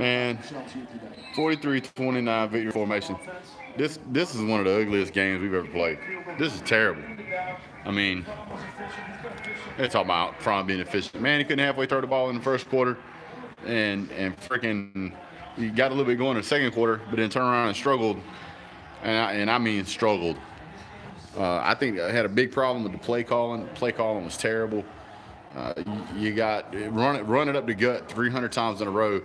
Man, 43-29 victory formation. This is one of the ugliest games we've ever played. This is terrible. I mean, they're talking about Fromm being efficient. Man, he couldn't halfway throw the ball in the first quarter, and freaking he got a little bit going in the second quarter, but then turned around and struggled, and I mean struggled. I think I had a big problem with the play calling. Play calling was terrible. You got run it up the gut 300 times in a row.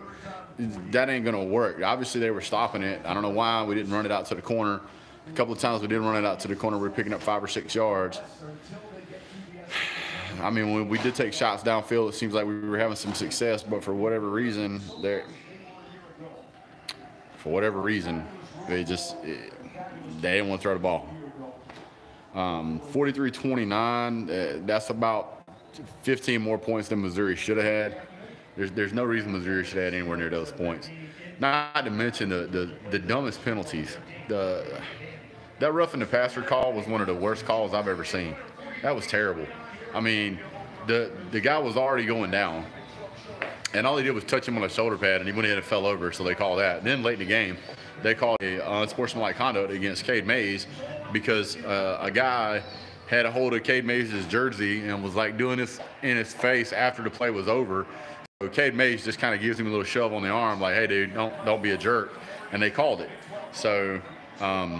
That ain't gonna work. Obviously, they were stopping it. I don't know why we didn't run it out to the corner. A couple of times we did run it out to the corner. We were picking up 5 or 6 yards. I mean, when we did take shots downfield, it seems like we were having some success, but for whatever reason, they didn't want to throw the ball. 43-29. That's about 15 more points than Missouri should have had. There's no reason Missouri should have had anywhere near those points. Not to mention the dumbest penalties. That roughing the passer call was one of the worst calls I've ever seen. That was terrible. I mean, the guy was already going down, and all he did was touch him on the shoulder pad, and he went ahead and fell over, so they called that. And then late in the game, they called a unsportsmanlike conduct against Cade Mays because a guy had a hold of Cade Mays' jersey and was like doing this in his face after the play was over. So Cade Mays just kind of gives him a little shove on the arm, like, "Hey, dude, don't be a jerk," and they called it. So a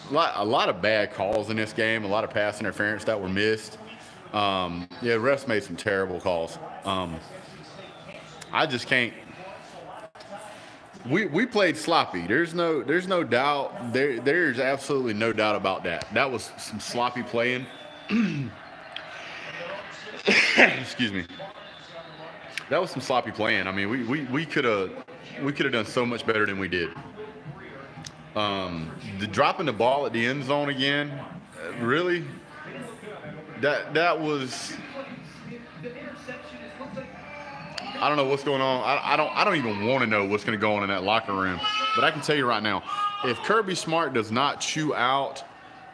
lot of bad calls in this game, a lot of pass interference that were missed. Refs made some terrible calls. I just can't. We played sloppy. There's no doubt. There's absolutely no doubt about that. That was some sloppy playing. Excuse me. That was some sloppy playing. I mean, we could have done so much better than we did. The dropping the ball at the end zone again, really. That was. I don't know what's going on. I don't even want to know what's going to go on in that locker room. But I can tell you right now, if Kirby Smart does not chew out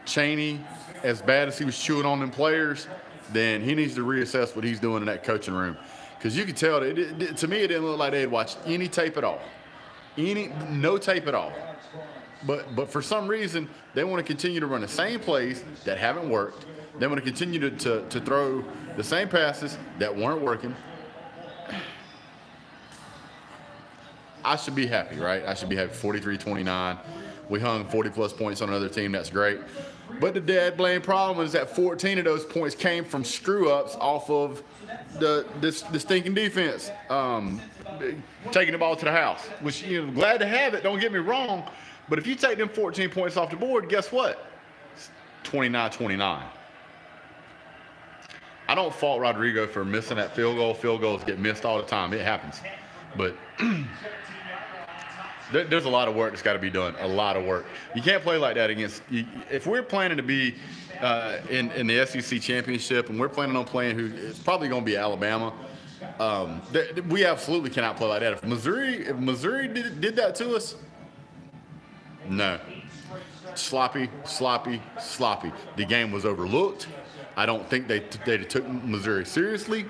Chaney as bad as he was chewing on them players, then he needs to reassess what he's doing in that coaching room. Because you could tell, to me, it didn't look like they had watched any tape at all. No tape at all. But for some reason, they want to continue to run the same plays that haven't worked. They want to continue to throw the same passes that weren't working. I should be happy, right? I should be happy. 43-29. We hung 40-plus points on another team. That's great. But the dead blame problem is that 14 of those points came from screw-ups off of the stinking defense, taking the ball to the house, which, glad to have it. Don't get me wrong. But if you take them 14 points off the board, guess what? It's 29-29. I don't fault Rodrigo for missing that field goal. Field goals get missed all the time. It happens. But there's a lot of work that's got to be done. A lot of work. You can't play like that against. If we're planning to be in the SEC championship, and we're planning on playing who it's probably going to be Alabama, we absolutely cannot play like that. If Missouri did that to us, no. Sloppy. The game was overlooked. I don't think they took Missouri seriously.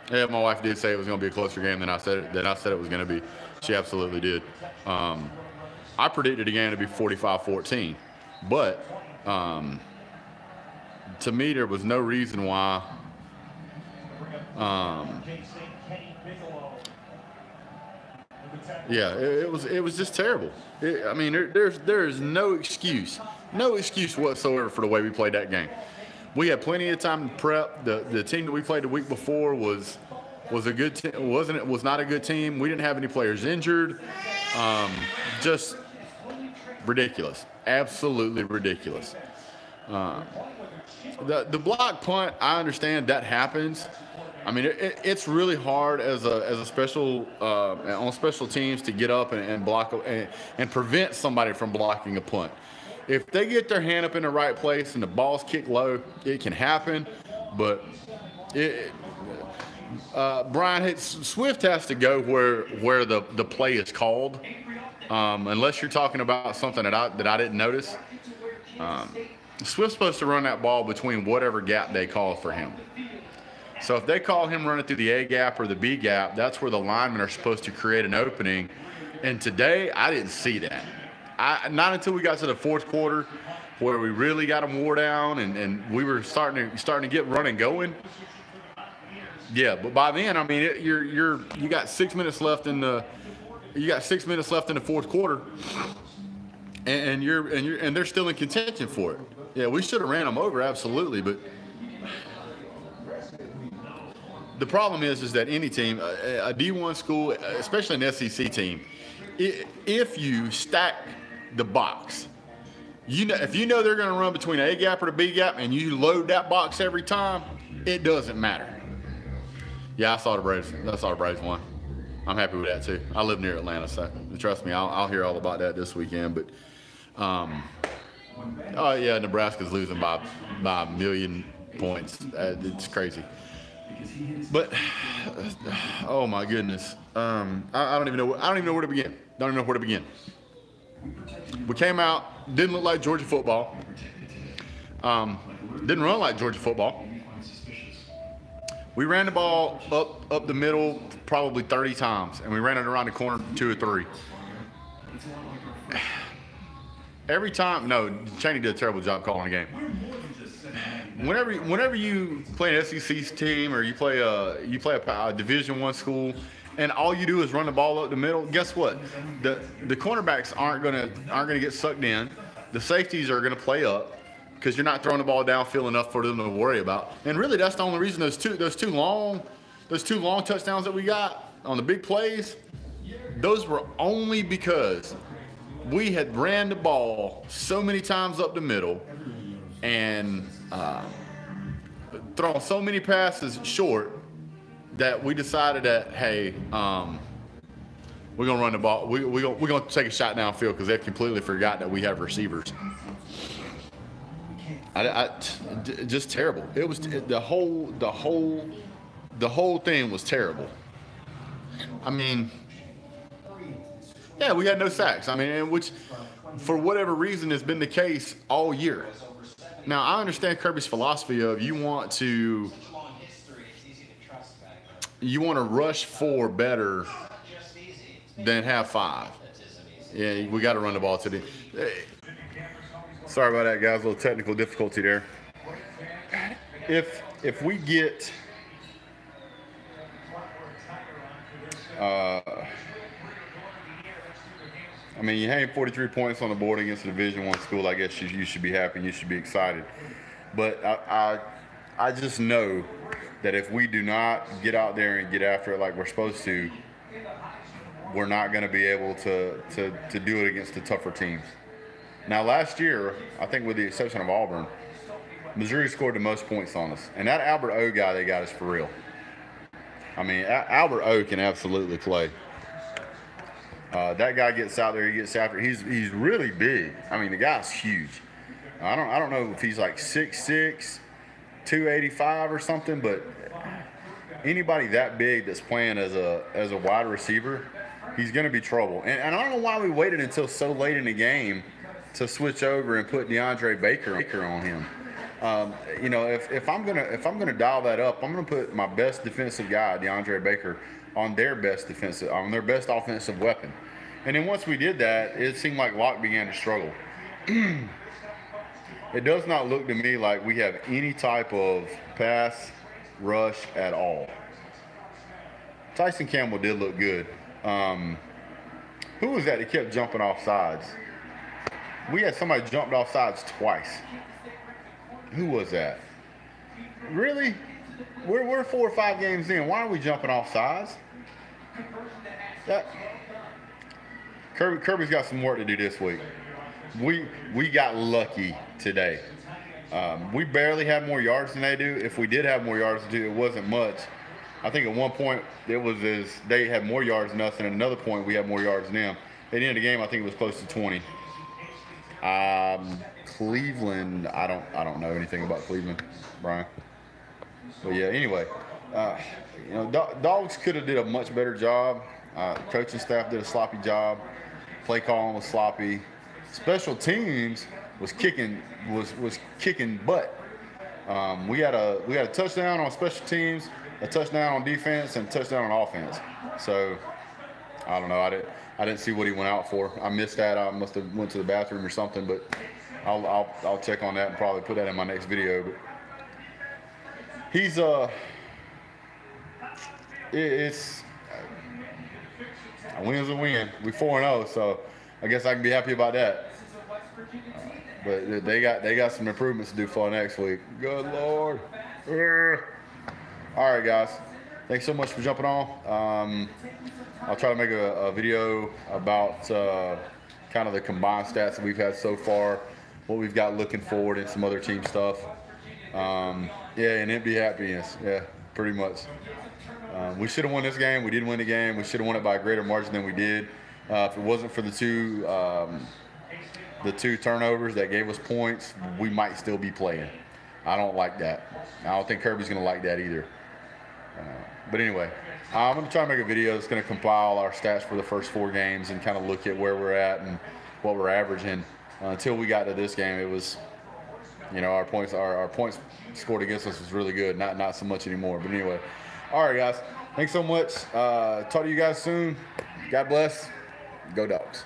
Yeah, my wife did say it was going to be a closer game than I said it was going to be. She absolutely did. I predicted the game to be 45-14, but to me there was no reason why. It was just terrible. There's no excuse whatsoever for the way we played that game. We had plenty of time to prep. The team that we played the week before was a good team. Was not a good team. We didn't have any players injured. Just ridiculous. Absolutely ridiculous. The block punt, I understand that happens. I mean, it's really hard as a special on special teams to get up and block and prevent somebody from blocking a punt. If they get their hand up in the right place and the ball's kicked low, it can happen. But Brian Swift has to go where the play is called, unless you're talking about something that I didn't notice. Swift's supposed to run that ball between whatever gap they call for him. So if they call him running through the A gap or the B gap, that's where the linemen are supposed to create an opening. And today, I didn't see that. Not until we got to the fourth quarter, where we really got them wore down and we were starting to get running going. Yeah, but by then, I mean, you got 6 minutes left in the fourth quarter, and they're still in contention for it. Yeah, we should have ran them over, absolutely, but the problem is that any team, a D1 school, especially an SEC team, if you stack the box, if you know they're going to run between the A gap or the B gap, and you load that box every time, it doesn't matter. Yeah, I saw the Braves won. I'm happy with that too. I live near Atlanta, so trust me, I'll hear all about that this weekend. But, oh yeah, Nebraska's losing by a million points. It's crazy. But oh my goodness, I don't even know where to begin. Don't even know where to begin. We came out, didn't look like Georgia football. Didn't run like Georgia football. We ran the ball up the middle probably 30 times, and we ran it around the corner 2 or 3. Every time, no, Chaney did a terrible job calling the game. Whenever you play an SEC team or you play a Division I school, and all you do is run the ball up the middle, guess what? The cornerbacks aren't gonna get sucked in. The safeties are gonna play up because you're not throwing the ball downfield enough for them to worry about. And really, that's the only reason those two long touchdowns that we got on the big plays, those were only because we had ran the ball so many times up the middle and thrown so many passes short that we decided that, hey, we're gonna run the ball. We're gonna take a shot downfield because they've completely forgot that we have receivers. Just terrible. It was the whole thing was terrible. I mean, yeah, we had no sacks. I mean, which for whatever reason has been the case all year. Now I understand Kirby's philosophy of you want to rush 4 better than have 5. Yeah, we got to run the ball today. Sorry about that, guys. A little technical difficulty there. If we get I mean, you hang 43 points on the board against a Division I school, I guess you should be happy, you should be excited. But I just know that if we do not get out there and get after it like we're supposed to, we're not going to be able to do it against the tougher teams. Now, last year, I think with the exception of Auburn, Missouri scored the most points on us. And that Albert O guy they got is for real. I mean, Albert O can absolutely play. That guy gets out there, he gets after it. He's really big. I mean, the guy's huge. I don't know if he's like 6'6", 285 or something, but anybody that big that's playing as a wide receiver, he's going to be trouble. And I don't know why we waited until so late in the game to switch over and put DeAndre Baker on him. You know, if I'm gonna dial that up, I'm gonna put my best defensive guy, DeAndre Baker, on their best offensive weapon. And then once we did that, it seemed like Locke began to struggle. It does not look to me like we have any type of pass rush at all. Tyson Campbell did look good. Who was that kept jumping off sides? We had somebody jumped off sides twice. Who was that? Really? We're 4 or 5 games in. Why are we jumping off sides? Kirby's got some work to do this week. We got lucky today. We barely have more yards than they do. If we did have more yards than they do, it wasn't much. I think at one point it was they had more yards than us, and at another point we had more yards than them. At the end of the game, I think it was close to 20. Cleveland, I don't know anything about Cleveland, Brian. But yeah, anyway, you know, Dogs could have did a much better job. Coaching staff did a sloppy job. Play calling was sloppy. Special teams was kicking butt. We had a touchdown on special teams, a touchdown on defense, and a touchdown on offense. So I don't know. I didn't see what he went out for. I missed that. I must have went to the bathroom or something. But I'll check on that and probably put that in my next video. But he's it's a win's a win. We 4-0, so I guess I can be happy about that. But they got some improvements to do for next week. Good Lord. All right, guys. Thanks so much for jumping on. I'll try to make a video about kind of the combined stats that we've had so far, what we've got looking forward, and some other team stuff. Yeah, and empty happiness. Yeah, pretty much. We should have won this game. We didn't win the game. We should have won it by a greater margin than we did. If it wasn't for the two turnovers that gave us points, we might still be playing. I don't like that. I don't think Kirby's going to like that either. But anyway, I'm going to try to make a video that's going to compile our stats for the first 4 games and kind of look at where we're at and what we're averaging. Until we got to this game, it was, you know, our points scored against us was really good. Not so much anymore. But anyway, all right, guys. Thanks so much. Talk to you guys soon. God bless. Go Dogs.